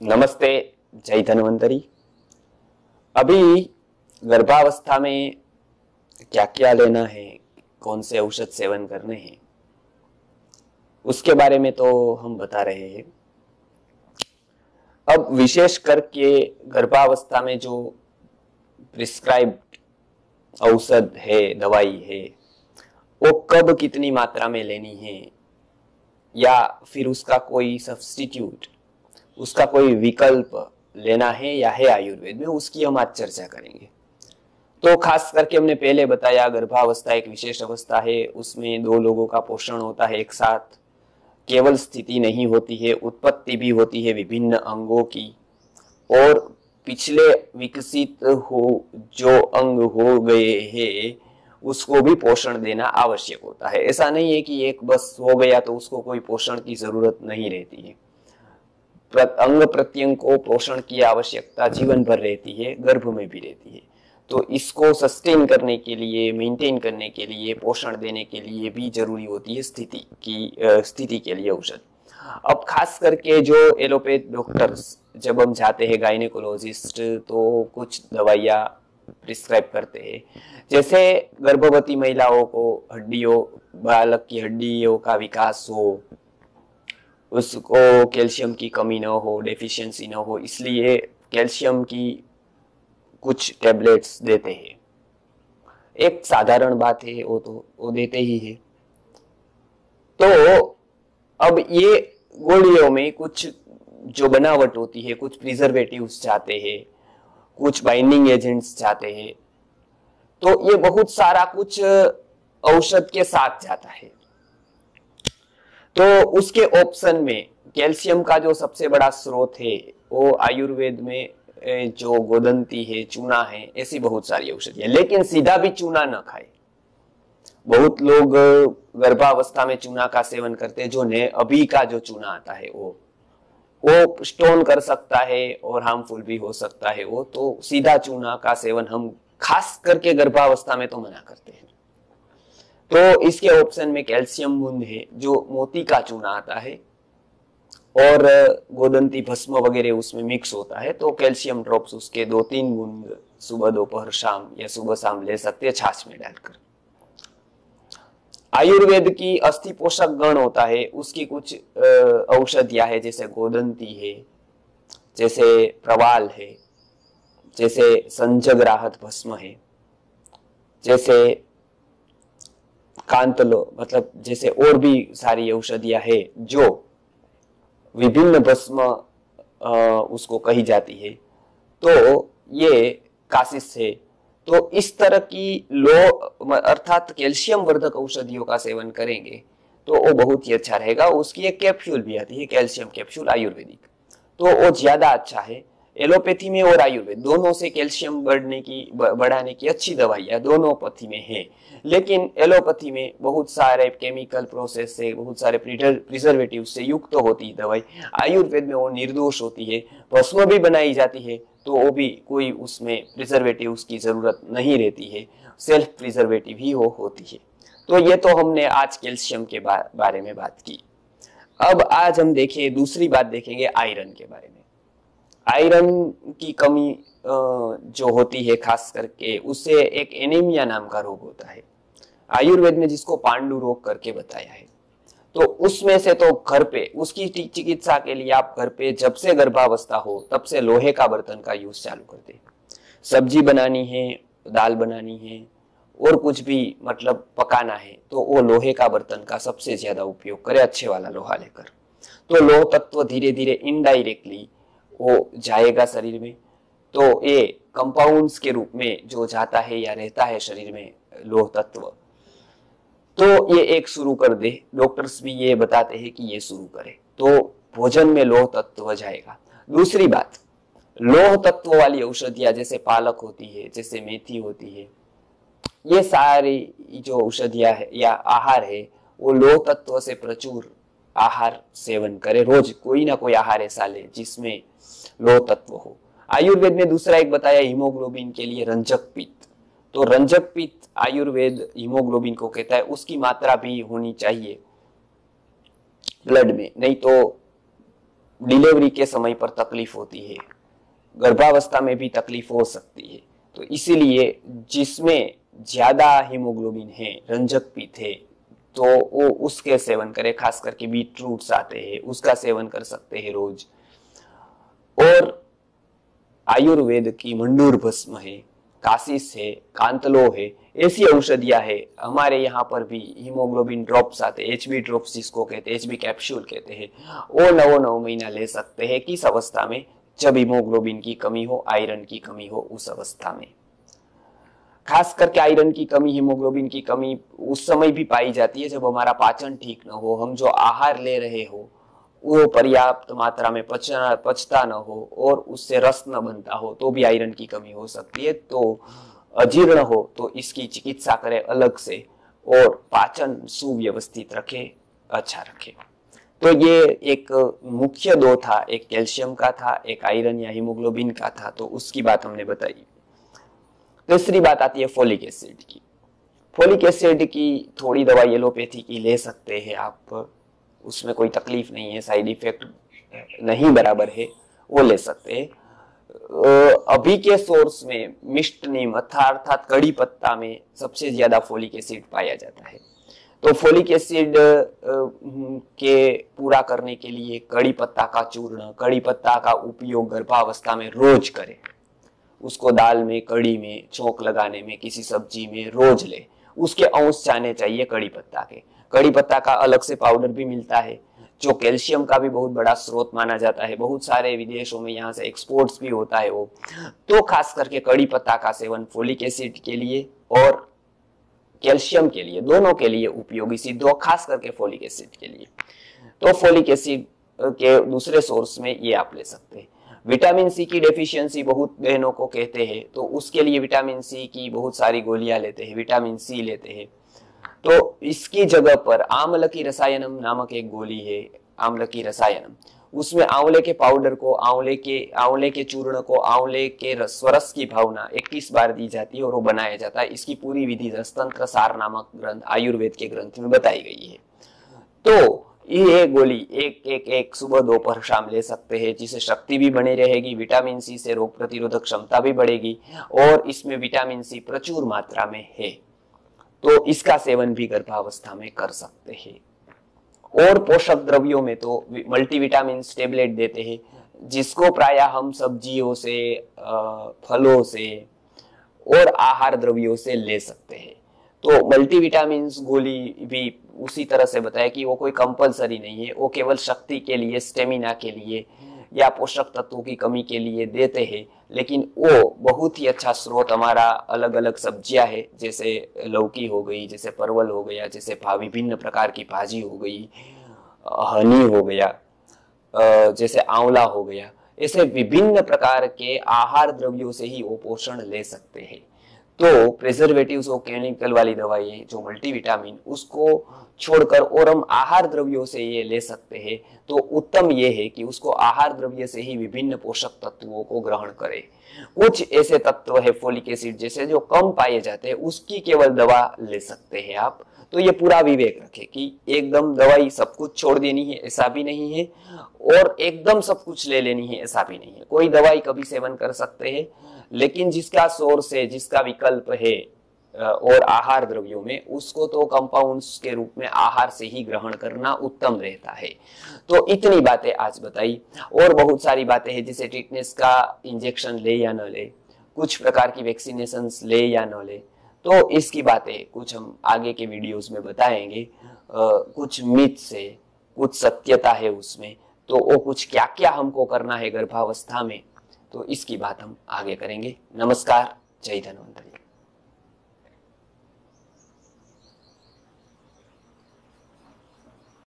नमस्ते। जय धन्वंतरी। अभी गर्भावस्था में क्या क्या लेना है, कौन से औषध सेवन करने हैं, उसके बारे में तो हम बता रहे हैं। अब विशेष करके गर्भावस्था में जो प्रिस्क्राइब्ड औषध है, दवाई है, वो कब कितनी मात्रा में लेनी है या फिर उसका कोई सब्स्टिट्यूट, उसका कोई विकल्प लेना है या है आयुर्वेद में, उसकी हम आज चर्चा करेंगे। तो खास करके हमने पहले बताया गर्भावस्था एक विशेष अवस्था है, उसमें दो लोगों का पोषण होता है एक साथ। केवल स्थिति नहीं होती है, उत्पत्ति भी होती है विभिन्न अंगों की, और पिछले विकसित हो जो अंग हो गए हैं उसको भी पोषण देना आवश्यक होता है। ऐसा नहीं है कि एक बस हो गया तो उसको कोई पोषण की जरूरत नहीं रहती है। अंग प्रत्यंग को पोषण की आवश्यकता जीवन भर रहती है, गर्भ में भी रहती है। तो इसको सस्टेन करने के लिए, मेंटेन करने के लिए, पोषण देने के लिए भी जरूरी होती है स्थिति के लिए औषध। अब खास करके जो एलोपैथ डॉक्टर्स, जब हम जाते हैं गायनेकोलॉजिस्ट, तो कुछ दवाइयाँ प्रिस्क्राइब करते हैं। जैसे गर्भवती महिलाओं को हड्डियों, बालक की हड्डियों का विकास हो, उसको कैल्शियम की कमी न हो, डेफिशिएंसी न हो, इसलिए कैल्शियम की कुछ टैबलेट्स देते हैं। एक साधारण बात है, वो तो वो देते ही है। तो अब ये गोलियों में कुछ जो बनावट होती है, कुछ प्रिजर्वेटिव्स जाते हैं, कुछ बाइंडिंग एजेंट्स जाते हैं, तो ये बहुत सारा कुछ औषध के साथ जाता है। तो उसके ऑप्शन में कैल्शियम का जो सबसे बड़ा स्रोत है, वो आयुर्वेद में जो गोदंती है, चूना है, ऐसी बहुत सारी औषधि है। लेकिन सीधा भी चूना न खाए। बहुत लोग गर्भावस्था में चूना का सेवन करते हैं। जो ने अभी का जो चूना आता है वो स्टोन कर सकता है और हार्मफुल भी हो सकता है। वो तो सीधा चूना का सेवन हम खास करके गर्भावस्था में तो मना करते हैं। तो इसके ऑप्शन में कैल्शियम बूंद है, जो मोती का चूना आता है, और गोदंती भस्म वगैरह उसमें मिक्स होता है। तो कैल्शियम ड्रॉप्स उसके 2-3 बूंद सुबह दोपहर शाम या सुबह शाम ले सकते हैं, छाछ में डालकर। आयुर्वेद की अस्थि पोषक गण होता है, उसकी कुछ औषधियां है, जैसे गोदंती है, जैसे प्रवाल है, जैसे संजगराहत भस्म है, जैसे कांतलो, मतलब जैसे और भी सारी औषधियां है जो विभिन्न भस्म उसको कही जाती है। तो ये कासिस है। तो इस तरह की अर्थात कैल्शियम वर्धक औषधियों का सेवन करेंगे तो वो बहुत ही अच्छा रहेगा। उसकी एक कैप्सूल भी आती है, कैल्शियम कैप्सूल आयुर्वेदिक, तो वो ज्यादा अच्छा है। एलोपैथी में और आयुर्वेद दोनों से कैल्शियम बढ़ाने की अच्छी दवाइयां दोनों पथी में है। लेकिन एलोपैथी में बहुत सारे केमिकल प्रोसेस से, बहुत सारे प्रिजर्वेटिव से युक्त होती दवाई। आयुर्वेद में वो निर्दोष होती है। भस्म भी बनाई जाती है तो वो भी कोई उसमें प्रिजर्वेटिव की जरूरत नहीं रहती है, सेल्फ प्रिजर्वेटिव ही वो होती है। तो ये तो हमने आज कैल्शियम के बारे में बात की। अब आज हम देखें, दूसरी बात देखेंगे आयरन के बारे में। आयरन की कमी जो होती है खास करके, उससे एक एनीमिया नाम का रोग होता है आयुर्वेद में, जिसको पांडु रोग करके बताया है। तो उसमें से तो घर पे उसकी चिकित्सा के लिए आप घर पे जब से गर्भावस्था हो तब से लोहे का बर्तन का यूज चालू कर दे। सब्जी बनानी है, दाल बनानी है, और कुछ भी मतलब पकाना है, तो वो लोहे का बर्तन का सबसे ज्यादा उपयोग करे, अच्छे वाला लोहा लेकर। तो लोह तत्व धीरे धीरे इनडायरेक्टली वो जाएगा शरीर में। तो ये कंपाउंड्स के रूप में जो जाता है या रहता है शरीर में लोह तत्व, तो ये एक शुरू कर दे। डॉक्टर्स भी ये बताते हैं कि ये शुरू करे तो भोजन में लोह तत्व जाएगा। दूसरी बात, लोह तत्व वाली औषधियां जैसे पालक होती है, जैसे मेथी होती है, ये सारी जो औषधियां है या आहार है, वो लोह तत्व से प्रचुर आहार सेवन करे। रोज कोई ना कोई आहार ऐसा ले जिसमें लोह तत्व हो। आयुर्वेद में दूसरा एक बताया हीमोग्लोबिन के लिए रंजक पित्त। तो रंजक पित्त आयुर्वेद हीमोग्लोबिन को कहता है, उसकी मात्रा भी होनी चाहिए ब्लड में, नहीं तो डिलीवरी के समय पर तकलीफ होती है, गर्भावस्था में भी तकलीफ हो सकती है। तो इसीलिए जिसमें ज्यादा हीमोग्लोबिन है, रंजक पित्त है, तो वो उसके सेवन करे। खास करके बीट रूट्स आते हैं, उसका सेवन कर सकते हैं रोज। और आयुर्वेद की मंडूर भस्म है, कासिस है, कांतलो है, ऐसी औषधियां है। हमारे यहाँ पर भी हीमोग्लोबिन ड्रॉप्स आते हैं, एचबी ड्रॉप्स जिसको कहते हैं, एचबी कैप्सूल कहते हैं, वो 9 महीना ले सकते हैं। किस अवस्था में? जब हीमोग्लोबिन की कमी हो, आयरन की कमी हो, उस अवस्था में। खास करके आयरन की कमी, हीमोग्लोबिन की कमी उस समय भी पाई जाती है जब हमारा पाचन ठीक न हो, हम जो आहार ले रहे हो वो पर्याप्त मात्रा में पचता न हो और उससे रस न बनता हो, तो भी आयरन की कमी हो सकती है। तो अजीर्ण हो तो इसकी चिकित्सा करें अलग से, और पाचन सुव्यवस्थित रखे, अच्छा रखे। तो ये एक मुख्य दो था, एक कैल्शियम का था, एक आयरन या हीमोग्लोबिन का था, तो उसकी बात हमने बताई। तीसरी बात आती है फोलिक एसिड की। फोलिक एसिड की थोड़ी दवाई एलोपैथी की ले सकते हैं आप, उसमें कोई तकलीफ नहीं है, साइड इफेक्ट नहीं बराबर है, वो ले सकते हैं। अभी के सोर्स में मिष्ट नीम अर्थात कड़ी पत्ता में सबसे ज्यादा फोलिक एसिड पाया जाता है। तो फोलिक एसिड के पूरा करने के लिए कड़ी पत्ता का चूर्ण, कड़ी पत्ता का उपयोग गर्भावस्था में रोज करें। उसको दाल में, कड़ी में, चौंक लगाने में, किसी सब्जी में रोज ले। उसके अंश जाने चाहिए कड़ी पत्ता के। कड़ी पत्ता का अलग से पाउडर भी मिलता है, जो कैल्शियम का भी बहुत बड़ा स्रोत माना जाता है। बहुत सारे विदेशों में यहाँ से एक्सपोर्ट्स भी होता है वो। तो खास करके कड़ी पत्ता का सेवन फोलिक एसिड के लिए और कैल्शियम के लिए, दोनों के लिए उपयोगी सिद्ध हो, खास करके फोलिक एसिड के लिए। तो फोलिक एसिड के दूसरे सोर्स में ये आप ले सकते हैं। विटामिन सी की डेफिशिएंसी बहुत बहनों को कहते हैं, तो उसके लिए विटामिन सी की बहुत सारी गोलियां लेते हैं, विटामिन सी लेते हैं। तो इसकी जगह पर आम्ल की रसायनम नामक एक गोली है, आम्ल की रसायनम। उसमें आंवले के पाउडर को, आंवले के चूर्ण को, आंवले के स्वरस की भावना 21 बार दी जाती है और वो बनाया जाता है। इसकी पूरी विधि रसतंत्र सार नामक ग्रंथ, आयुर्वेद के ग्रंथ में बताई गई है। तो ये गोली एक सुबह दोपहर शाम ले सकते हैं, जिससे शक्ति भी बनी रहेगी, विटामिन सी से रोग प्रतिरोधक क्षमता भी बढ़ेगी, और इसमें विटामिन सी प्रचुर मात्रा में है। तो इसका सेवन भी गर्भावस्था में कर सकते हैं। और पोषक द्रव्यों में तो मल्टीविटामिन टेबलेट देते हैं, जिसको प्राय हम सब्जियों से, फलों से और आहार द्रव्यों से ले सकते हैं। तो मल्टीविटामिन गोली भी उसी तरह से बताया कि वो कोई कंपलसरी नहीं है, वो केवल शक्ति के लिए, स्टेमिना के लिए या पोषक तत्वों की कमी के लिए देते हैं। लेकिन वो बहुत ही अच्छा स्रोत हमारा अलग अलग सब्जियां है, जैसे लौकी हो गई, जैसे परवल हो गया, जैसे विभिन्न प्रकार की भाजी हो गई, हनी हो गया, जैसे आंवला हो गया। ऐसे विभिन्न प्रकार के आहार द्रव्यों से ही वो पोषण ले सकते हैं। तो प्रिजर्वेटिव्स और केमिकल वाली दवाई जो मल्टीविटामिन, उसको छोड़कर और हम आहार द्रव्यों से ये ले सकते हैं। तो उत्तम ये है कि उसको आहार द्रव्य से ही विभिन्न पोषक तत्वों को ग्रहण करें। कुछ ऐसे तत्व है फोलिक एसिड जैसे जो कम पाए जाते हैं, उसकी केवल दवा ले सकते हैं आप। तो ये पूरा विवेक रखें कि एकदम दवाई सब कुछ छोड़ देनी है ऐसा भी नहीं है, और एकदम सब कुछ ले लेनी है ऐसा भी नहीं है। कोई दवाई कभी सेवन कर सकते हैं, लेकिन जिसका सोर्स है, जिसका विकल्प है और आहार द्रव्यों में, उसको तो कंपाउंड्स के रूप में आहार से ही ग्रहण करना उत्तम रहता है। तो इतनी बातें आज बताई, और बहुत सारी बातें हैं, जैसे टिटनेस का इंजेक्शन ले या न ले, कुछ प्रकार की वैक्सीनेशन ले या न ले। तो इसकी बातें कुछ हम आगे के वीडियोस में बताएंगे। कुछ मिथ से कुछ सत्यता है उसमें, तो वो कुछ क्या क्या हमको करना है गर्भावस्था में, तो इसकी बात हम आगे करेंगे। नमस्कार, जय धन्वंतरि।